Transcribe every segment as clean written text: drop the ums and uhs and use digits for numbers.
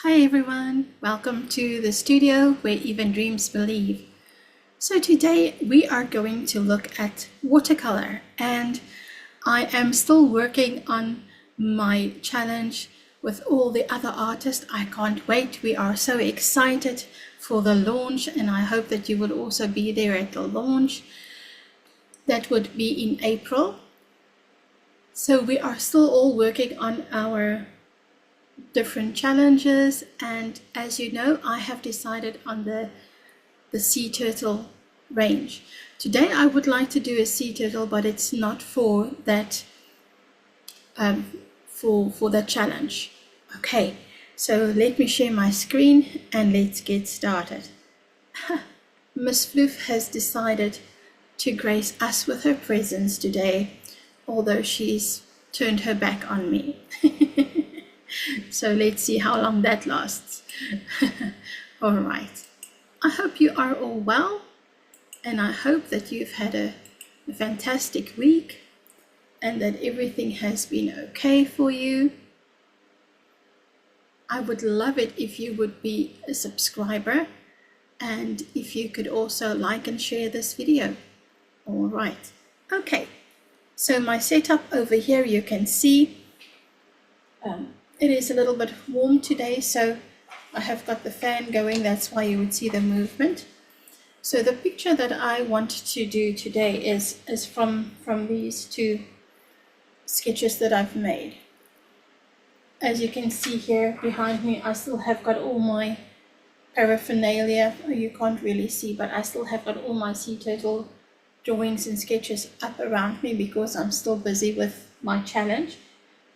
Hi everyone, welcome to the studio where even dreams believe. So today we are going to look at watercolor, and I am still working on my challenge with all the other artists. I can't wait. We are so excited for the launch, and I hope that you will also be there at the launch. That would be in April. So we are still all working on our different challenges, and as you know, I have decided on the sea turtle range. Today I would like to do a sea turtle, but it's not for that for that challenge. Okay, so let me share my screen and let's get started. Miss Floof has decided to grace us with her presence today, although she's turned her back on me. So let's see how long that lasts. All right. I hope you are all well, and I hope that you've had a fantastic week and that everything has been okay for you. I would love it if you would be a subscriber, and if you could also like and share this video. All right. Okay. So my setup over here, you can see it is a little bit warm today, so I have got the fan going. That's why you would see the movement. So the picture that I want to do today is from these two sketches that I've made. As you can see here behind me, I still have got all my paraphernalia. You can't really see, but I still have got all my sea turtle drawings and sketches up around me because I'm still busy with my challenge.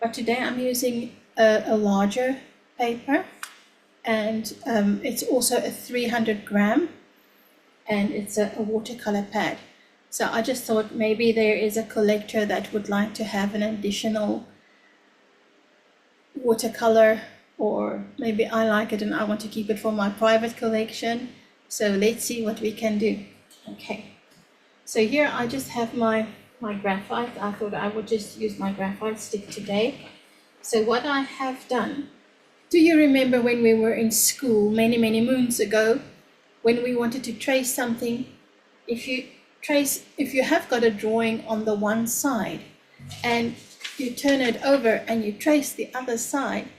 But today I'm using a larger paper, and it's also a 300 gram, and it's a watercolor pad. So I just thought maybe there is a collector that would like to have an additional watercolor, or maybe I like it and I want to keep it for my private collection. So let's see what we can do. Okay, so here I just have my graphite. I thought I would just use my graphite stick today. So what I have done, do you remember when we were in school many moons ago, when we wanted to trace something? If you have got a drawing on the one side and you turn it over and you trace the other side,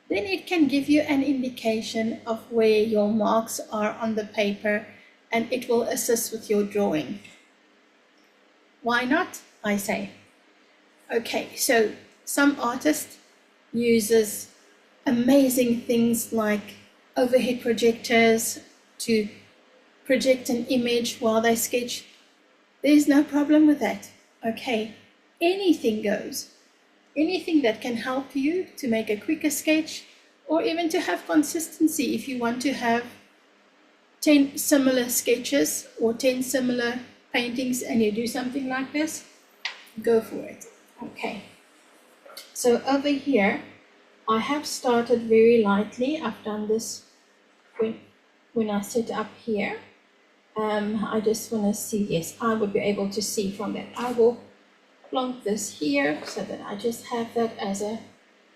then it can give you an indication of where your marks are on the paper, and it will assist with your drawing. Why not, I say? Okay, so some artists uses amazing things like overhead projectors to project an image while they sketch. There's no problem with that. Okay, anything goes. Anything that can help you to make a quicker sketch, or even to have consistency. If you want to have 10 similar sketches or 10 similar paintings and you do something like this, go for it. Okay. So over here, I have started very lightly. I've done this when I set up here. I just want to see, yes, I would be able to see from that. I will plonk this here so that I just have that as a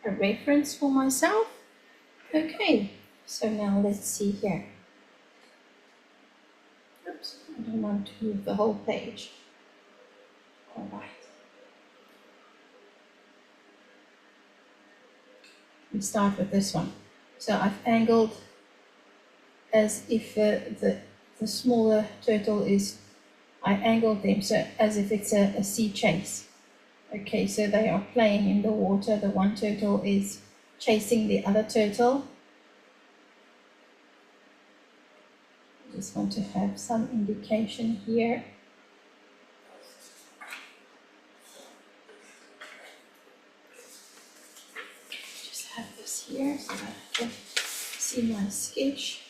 reference for myself. Okay, so now let's see here. Oops, I don't want to move the whole page. All right. We start with this one. So I've angled as if the smaller turtle is, I angled them so as if it's a sea chase. Okay, so they are playing in the water. The one turtle is chasing the other turtle. I just want to have some indication here. Here so that I can see my sketch.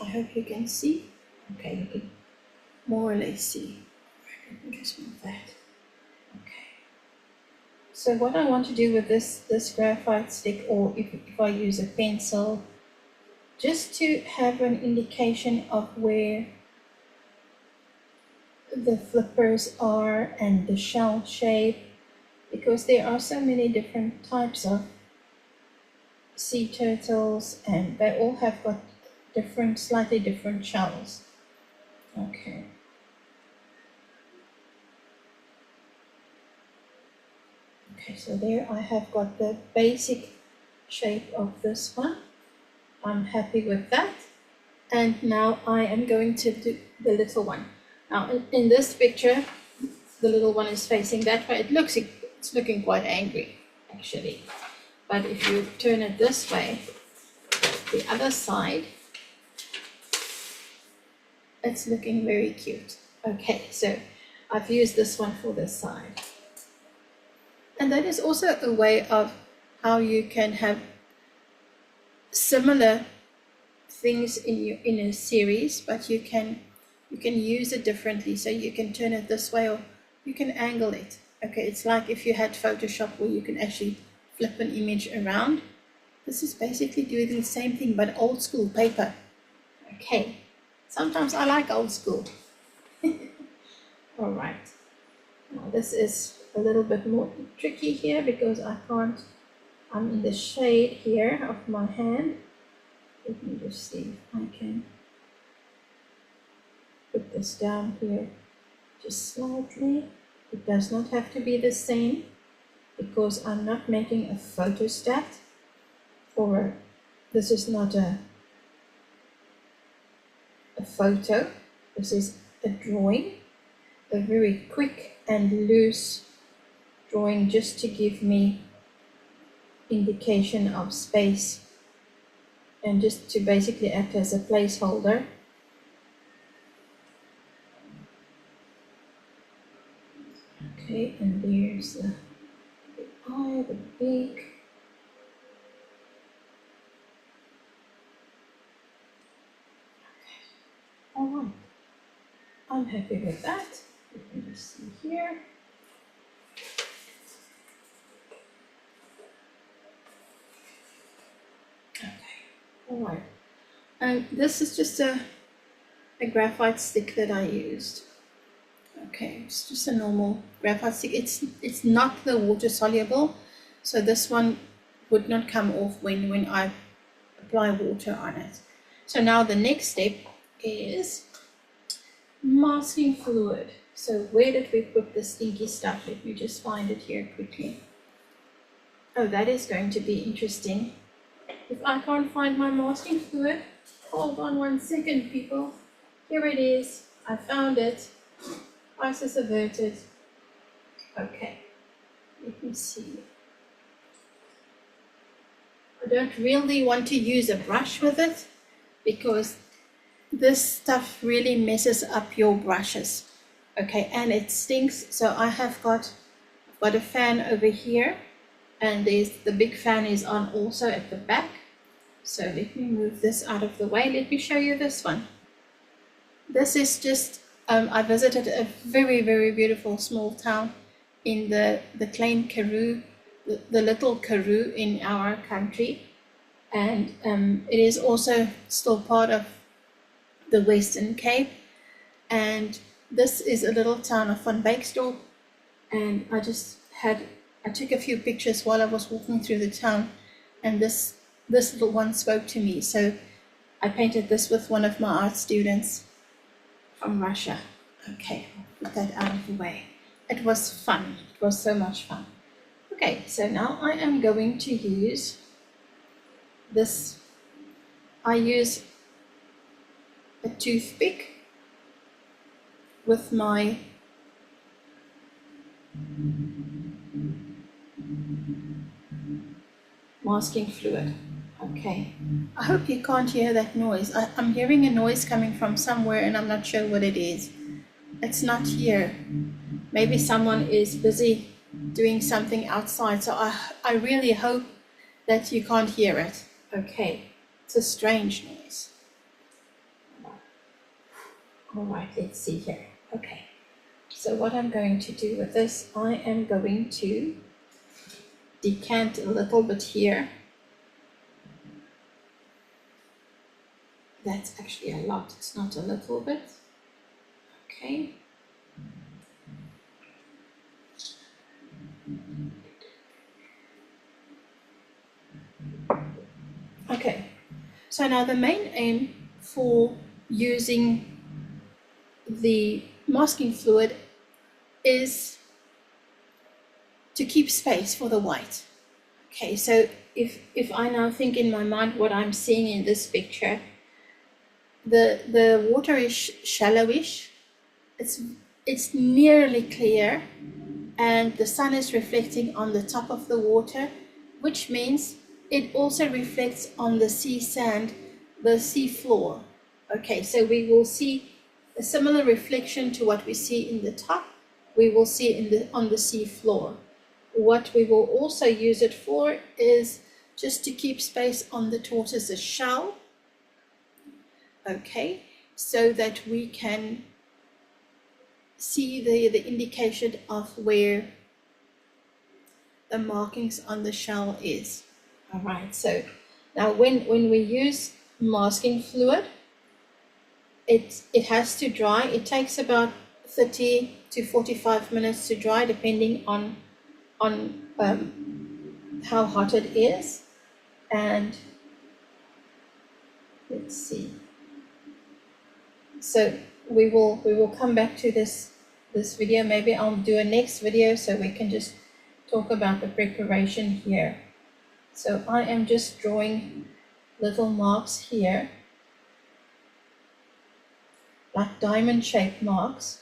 I hope you can see. Okay, you can more or less see. I can just move that. Okay. So what I want to do with this graphite stick, or if I use a pencil, just to have an indication of where the flippers are and the shell shape, because there are so many different types of sea turtles and they all have got different, slightly different shells. Okay. Okay, so there I have got the basic shape of this one. I'm happy with that. And now I am going to do the little one. Now in this picture, the little one is facing that way. It's looking quite angry, actually. But if you turn it this way, the other side, it's looking very cute. Okay, so I've used this one for this side. And that is also a way of how you can have similar things in a series, but you can use it differently. So you can turn it this way or you can angle it. Okay, it's like if you had Photoshop where you can actually flip an image around. This is basically doing the same thing but old school paper. Okay, sometimes I like old school. All right, now this is a little bit more tricky here because I'm in the shade here of my hand. Let me just see if I can put this down here just slightly. It does not have to be the same because I'm not making a photostat, or this is not a photo. This is a drawing, a very quick and loose drawing just to give me indication of space and just to basically act as a placeholder. Okay, and there's the eye, the beak. Okay, all right. I'm happy with that. Let me just see here. Okay, all right. And this is just a graphite stick that I used. Okay, it's just a normal graphite stick. It's not the water soluble, so this one would not come off when I apply water on it. So now the next step is masking fluid. So where did we put the stinky stuff? Let me just find it here quickly. Oh, that is going to be interesting. If I can't find my masking fluid, hold on 1 second, people. Here it is. I found it. Crisis averted. Okay, let me see. I don't really want to use a brush with it because this stuff really messes up your brushes. Okay, and it stinks. So I've got a fan over here, and the big fan is on also at the back. So let me move this out of the way. Let me show you this one. This is just, I visited a very, very beautiful small town in the Klein Karoo, the little Karoo in our country. And it is also still part of the Western Cape. And this is a little town of Van Beeksdorp. And I took a few pictures while I was walking through the town. And this little one spoke to me. So I painted this with one of my art students from Russia. Okay, I'll put that out of the way. It was fun. It was so much fun. Okay, so now I am going to use this. I use a toothpick with my masking fluid. Okay, I hope you can't hear that noise. I'm hearing a noise coming from somewhere and I'm not sure what it is. It's not here. Maybe someone is busy doing something outside, so I really hope that you can't hear it. Okay, it's a strange noise. All right, let's see here. Okay, so what I'm going to do with this, I am going to decant a little bit here. That's actually a lot, it's not a little bit. Okay, Okay, so now the main aim for using the masking fluid is to keep space for the white. Okay, so if I now think in my mind what I'm seeing in this picture, the water is shallowish, it's nearly clear, and the sun is reflecting on the top of the water, which means it also reflects on the sea sand, the sea floor. Okay, so we will see a similar reflection to what we see in the top, we will see on the sea floor. What we will also use it for is just to keep space on the tortoise's shell, okay, so that we can see the indication of where the markings on the shell is. All right, so now when we use masking fluid, it has to dry. It takes about 30 to 45 minutes to dry, depending on how hot it is. And let's see. So we will come back to this video. Maybe I'll do a next video so we can just talk about the preparation here. So I am just drawing little marks here, like diamond shaped marks.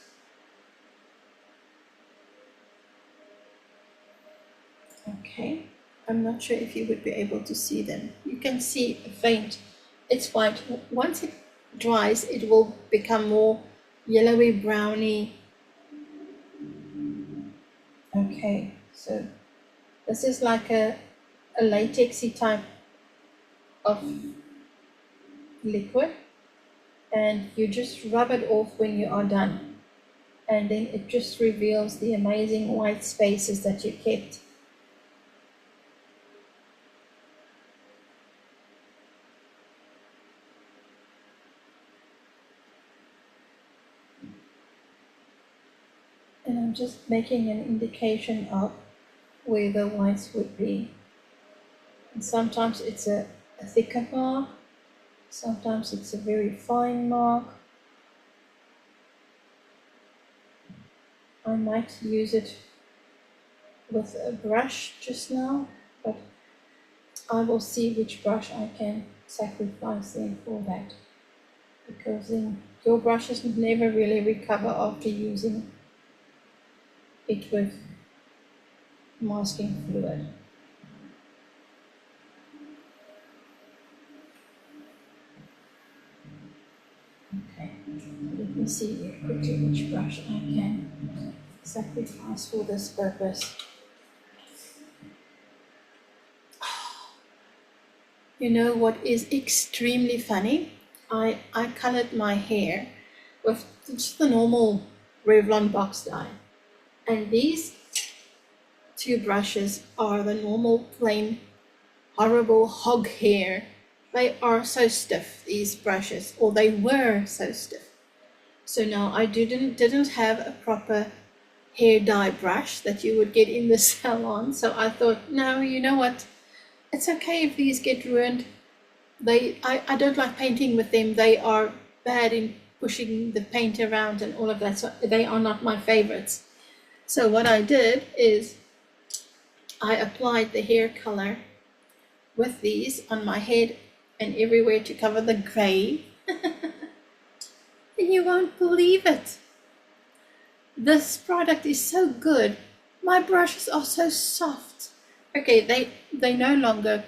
Okay, I'm not sure if you would be able to see them. You can see faint, it's white. Once it dries, it will become more yellowy browny. Okay, so this is like a latexy type of liquid, and you just rub it off when you are done, and then it just reveals the amazing white spaces that you kept. And I'm just making an indication of where the whites would be. And sometimes it's a thicker mark, sometimes it's a very fine mark. I might use it with a brush just now, but I will see which brush I can sacrifice then for that, because then your brushes never really recover after using it with masking fluid. Okay, let me see here quickly which brush I can sacrifice for this purpose. You know what is extremely funny? I colored my hair with just the normal Revlon box dye, and these two brushes are the normal plain horrible hog hair. They are so stiff, these brushes, or they were so stiff. So now I didn't have a proper hair dye brush that you would get in the salon. So I thought, no, you know what? It's okay if these get ruined. I don't like painting with them. They are bad in pushing the paint around and all of that. So they are not my favorites. So what I did is I applied the hair color with these on my head and everywhere to cover the gray. And you won't believe it. This product is so good. My brushes are so soft. Okay, they no longer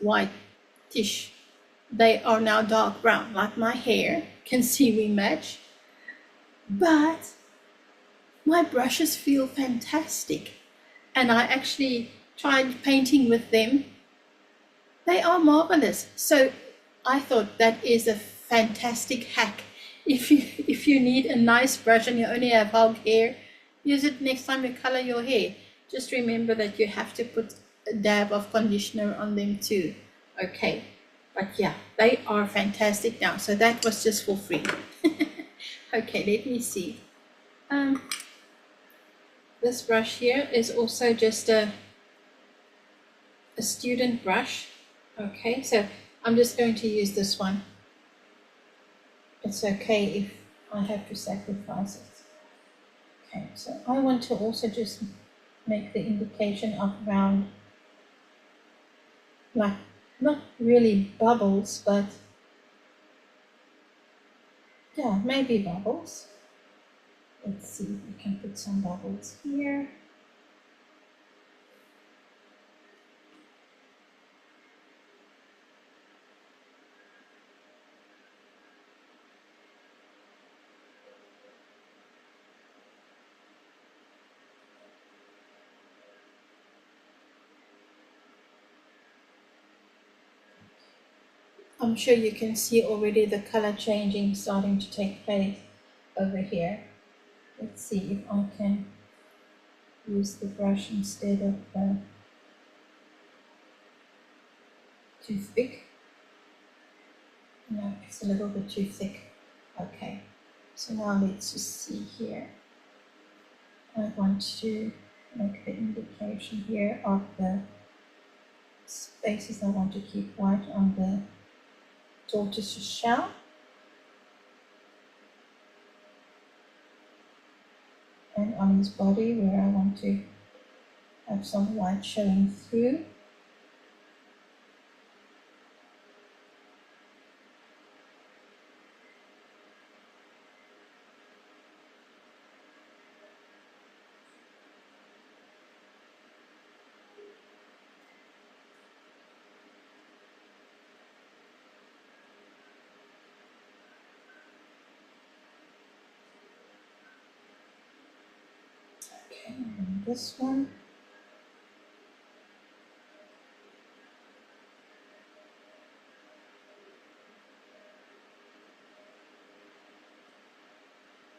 whitish. They are now dark brown, like my hair. Can see we match. But my brushes feel fantastic. And I actually tried painting with them. They are marvelous. So I thought that is a fantastic hack. If you need a nice brush and you only have hog hair, use it next time you color your hair. Just remember that you have to put a dab of conditioner on them too. Okay, but yeah, they are fantastic now. So that was just for free. Okay, let me see. This brush here is also just a student brush. Okay, so I'm just going to use this one. It's okay if I have to sacrifice it. Okay, so I want to also just make the indication of round, like not really bubbles, but yeah, maybe bubbles. Let's see if we can put some bubbles here. I'm sure you can see already the color changing starting to take place over here. Let's see if I can use the brush instead of the toothpick. No, it's a little bit too thick. Okay, so now let's just see here. I want to make the indication here of the spaces I want to keep white on the tortoise shell. And on his body where I want to have some white showing through. Okay, and this one.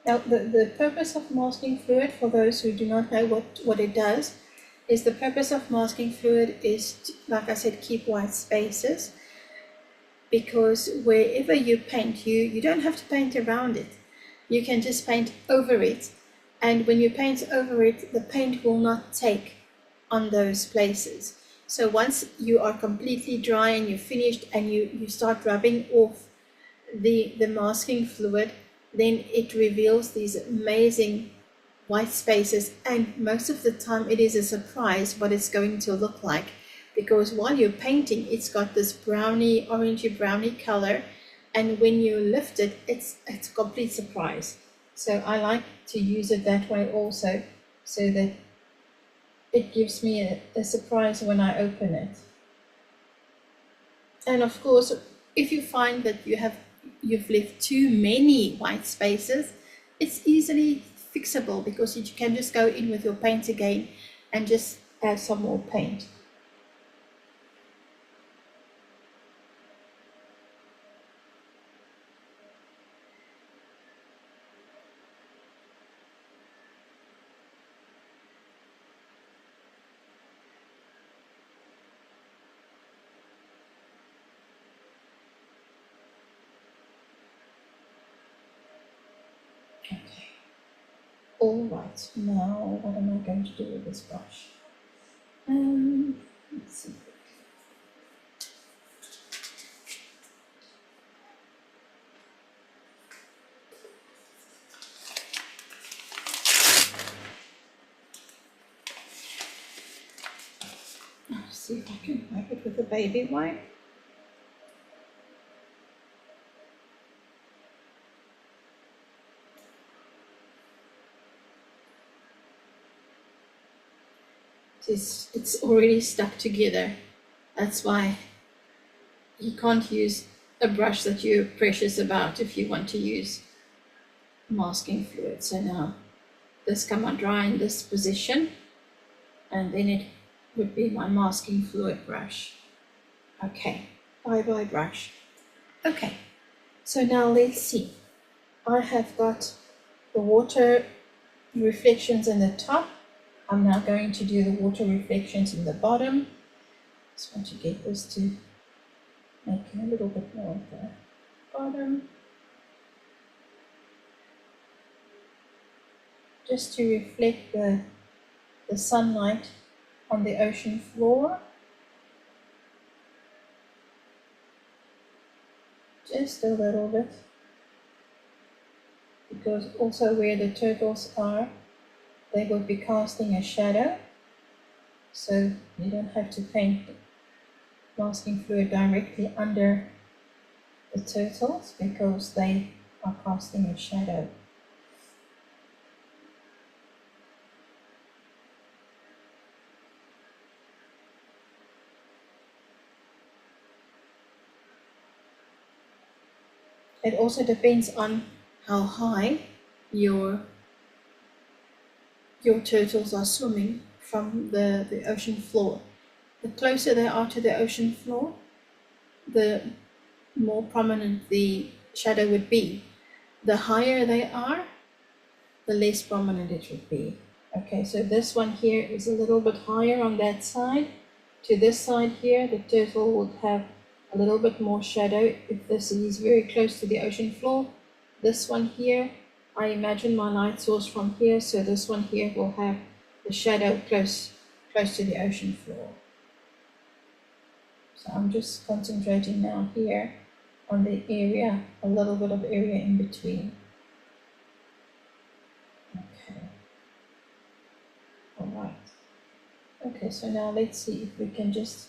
Now, the purpose of masking fluid, for those who do not know what it does, is the purpose of masking fluid is, to, like I said, keep white spaces. Because wherever you paint, you don't have to paint around it. You can just paint over it. And when you paint over it, the paint will not take on those places. So once you are completely dry and you're finished and you start rubbing off the masking fluid, then it reveals these amazing white spaces, and most of the time it is a surprise what it's going to look like, because while you're painting it's got this browny, orangey browny color, and when you lift it, it's a complete surprise. So I like to use it that way also, so that it gives me a surprise when I open it. And of course, if you find that you've left too many white spaces, it's easily fixable, because you can just go in with your paint again and just add some more paint. Okay. All right, now what am I going to do with this brush? Let's see. Let's see if I can wipe it with a baby wipe. It's already stuck together. That's why you can't use a brush that you're precious about if you want to use masking fluid. So now this come on dry in this position, and then it would be my masking fluid brush. Okay, bye brush. Okay, so now let's see. I have got the water reflections in the top. I'm now going to do the water reflections in the bottom. Just want to get this to make a little bit more of the bottom. just to reflect the sunlight on the ocean floor. Just a little bit, because also where the turtles are, they will be casting a shadow, so you don't have to paint masking fluid directly under the turtles because they are casting a shadow. It also depends on how high your turtles are swimming from the ocean floor. The closer they are to the ocean floor, the more prominent the shadow would be. The higher they are, the less prominent it would be. Okay, so this one here is a little bit higher on that side. To this side here, the turtle would have a little bit more shadow if this is very close to the ocean floor. This one here, I imagine my light source from here, so this one here will have the shadow close to the ocean floor. So I'm just concentrating now here on the area, a little bit of area in between. Okay. All right. Okay, so now let's see if we can just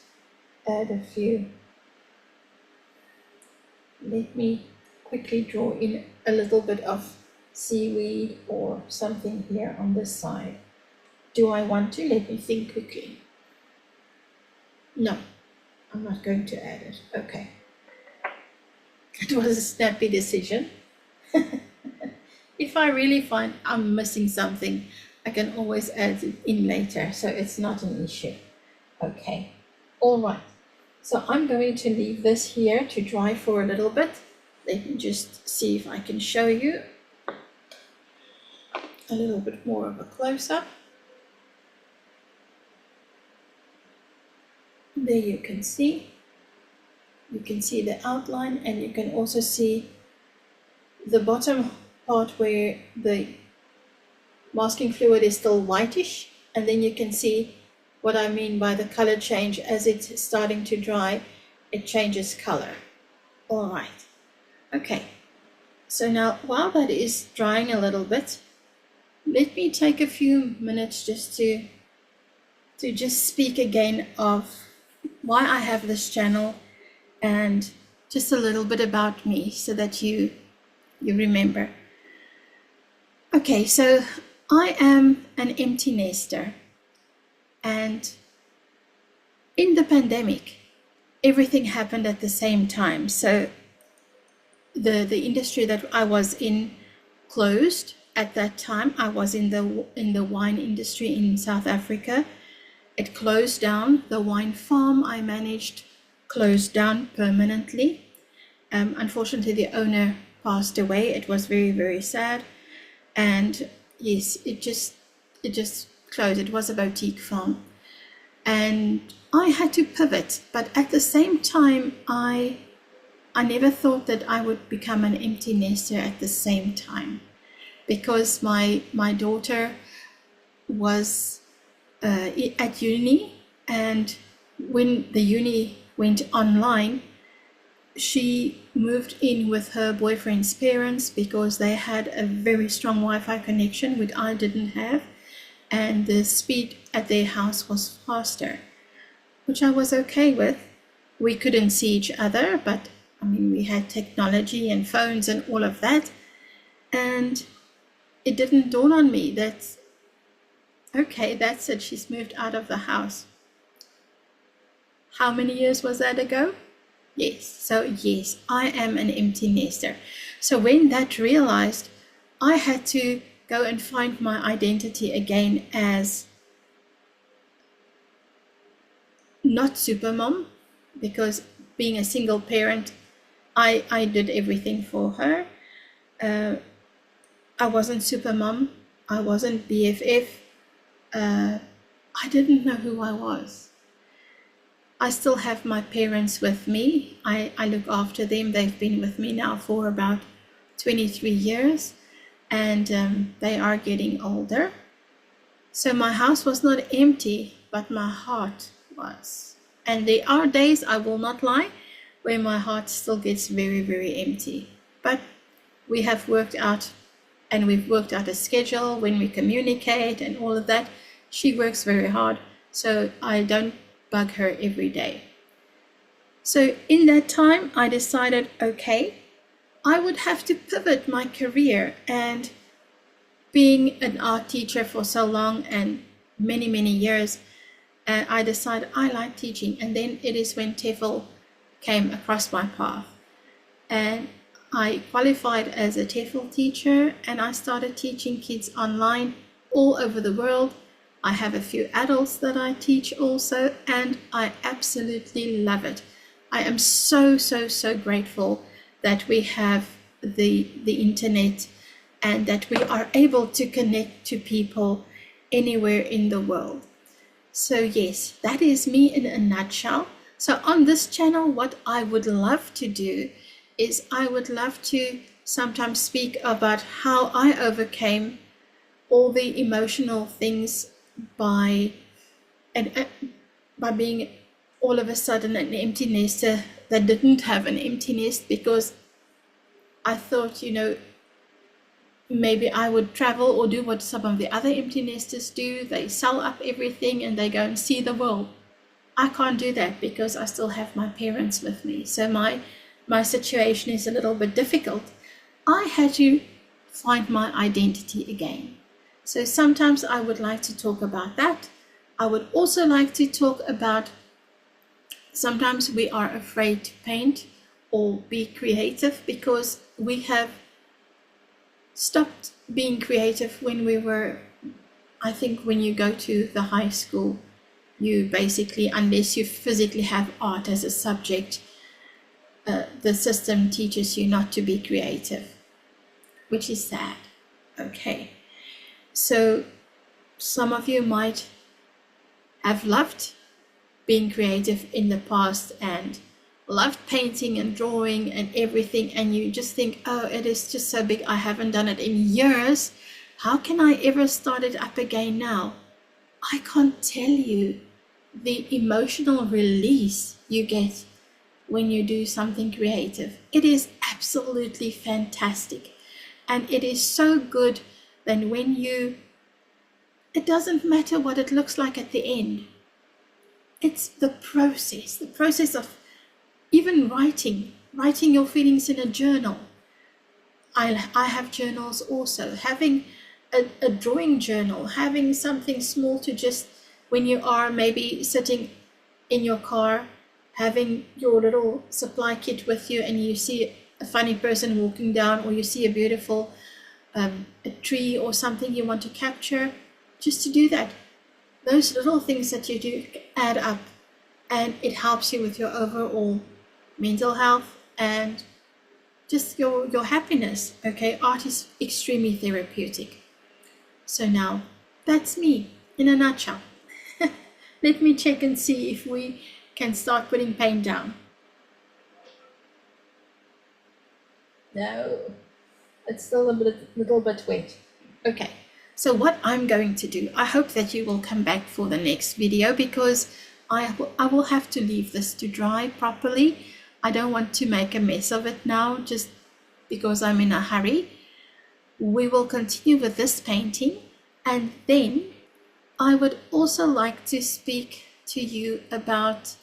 add a few. Let me quickly draw in a little bit of seaweed or something here on this side. Do I want to? Let me think quickly. No, I'm not going to add it. Okay. It was a snappy decision. If I really find I'm missing something, I can always add it in later, so it's not an issue. Okay, all right. So I'm going to leave this here to dry for a little bit. Let me just see if I can show you a little bit more of a close-up. There you can see the outline, and you can also see the bottom part where the masking fluid is still whitish, and then you can see what I mean by the color change. As it's starting to dry, it changes color. All right, okay, so now while that is drying a little bit, let me take a few minutes just to just speak again of why I have this channel and just a little bit about me so that you remember. Okay, so I am an empty nester, and in the pandemic, everything happened at the same time. So the industry that I was in closed at that time. I was in the wine industry in South Africa. It closed down. The wine farm I managed closed down permanently. Unfortunately, the owner passed away. It was very, very sad. And yes, it just closed. It was a boutique farm. And I had to pivot. But at the same time, I never thought that I would become an empty nester at the same time, because my daughter was at uni, and when the uni went online, she moved in with her boyfriend's parents because they had a very strong Wi-Fi connection, which I didn't have, and the speed at their house was faster, which I was okay with. We couldn't see each other, but I mean, we had technology and phones and all of that, and it didn't dawn on me that, okay, that's it, she's moved out of the house. How many years was that ago? Yes, so yes, I am an empty nester. So when that realized, I had to go and find my identity again as not supermom, because being a single parent, I did everything for her. I wasn't supermom, I wasn't BFF, I didn't know who I was. I still have my parents with me. I look after them. They've been with me now for about 23 years. and they are getting older. So my house was not empty, but my heart was. And there are days, I will not lie, where my heart still gets very, very empty. But we have worked out, and we've worked out a schedule when we communicate and all of that. She works very hard, so I don't bug her every day. So in that time, I decided, okay, I would have to pivot my career, and being an art teacher for so long and many, many years, I decided I like teaching. And then it is when TEFL came across my path. And I qualified as a TEFL teacher, and I started teaching kids online all over the world. I have a few adults that I teach also, and I absolutely love it. I am so, so, so grateful that we have the internet and that we are able to connect to people anywhere in the world. So yes, that is me in a nutshell. So on this channel, what I would love to do is I would love to sometimes speak about how I overcame all the emotional things by being all of a sudden an empty nester that didn't have an empty nest, because I thought, maybe I would travel or do what some of the other empty nesters do. They sell up everything and they go and see the world. I can't do that because I still have my parents with me. So my situation is a little bit difficult. I had to find my identity again. So sometimes I would like to talk about that. I would also like to talk about sometimes we are afraid to paint or be creative because we have stopped being creative when we were, I think when you go to the high school, you basically, unless you physically have art as a subject, the system teaches you not to be creative, which is sad. Okay, so some of you might have loved being creative in the past and loved painting and drawing and everything, and you just think, oh, it is just so big, I haven't done it in years, how can I ever start it up again now? I can't tell you the emotional release you get when you do something creative. It is absolutely fantastic, and it is so good that when it doesn't matter what it looks like at the end. It's the process of even writing your feelings in a journal. I have journals also. Having a drawing journal, having something small to just, when you are maybe sitting in your car, having your little supply kit with you and you see a funny person walking down, or you see a beautiful a tree or something you want to capture, just to do that. Those little things that you do add up, and it helps you with your overall mental health and just your happiness. Okay, art is extremely therapeutic. So now that's me in a nutshell. Let me check and see if we can start putting paint down. No, it's still a little bit wet. Okay, so what I'm going to do, I hope that you will come back for the next video, because I will have to leave this to dry properly. I don't want to make a mess of it now just because I'm in a hurry. We will continue with this painting, and then I would also like to speak to you about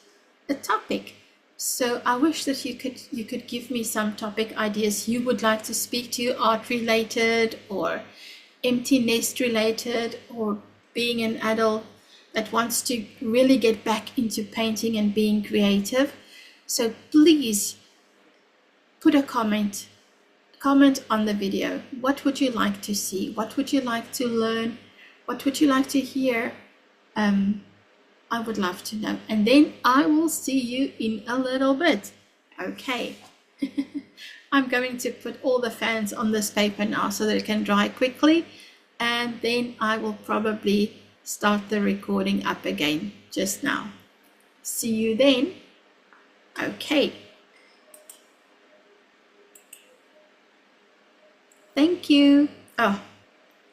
a topic. So I wish that you could give me some topic ideas you would like to speak to, art related or empty nest related, or being an adult that wants to really get back into painting and being creative. So please put a comment on the video. What would you like to see? What would you like to learn? What would you like to hear? I would love to know. And then I will see you in a little bit. Okay. I'm going to put all the fans on this paper now so that it can dry quickly. And then I will probably start the recording up again just now. See you then. Okay. Thank you. Oh,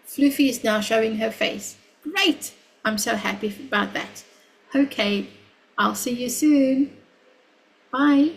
Floofy is now showing her face. Great! I'm so happy about that. Okay, I'll see you soon. Bye.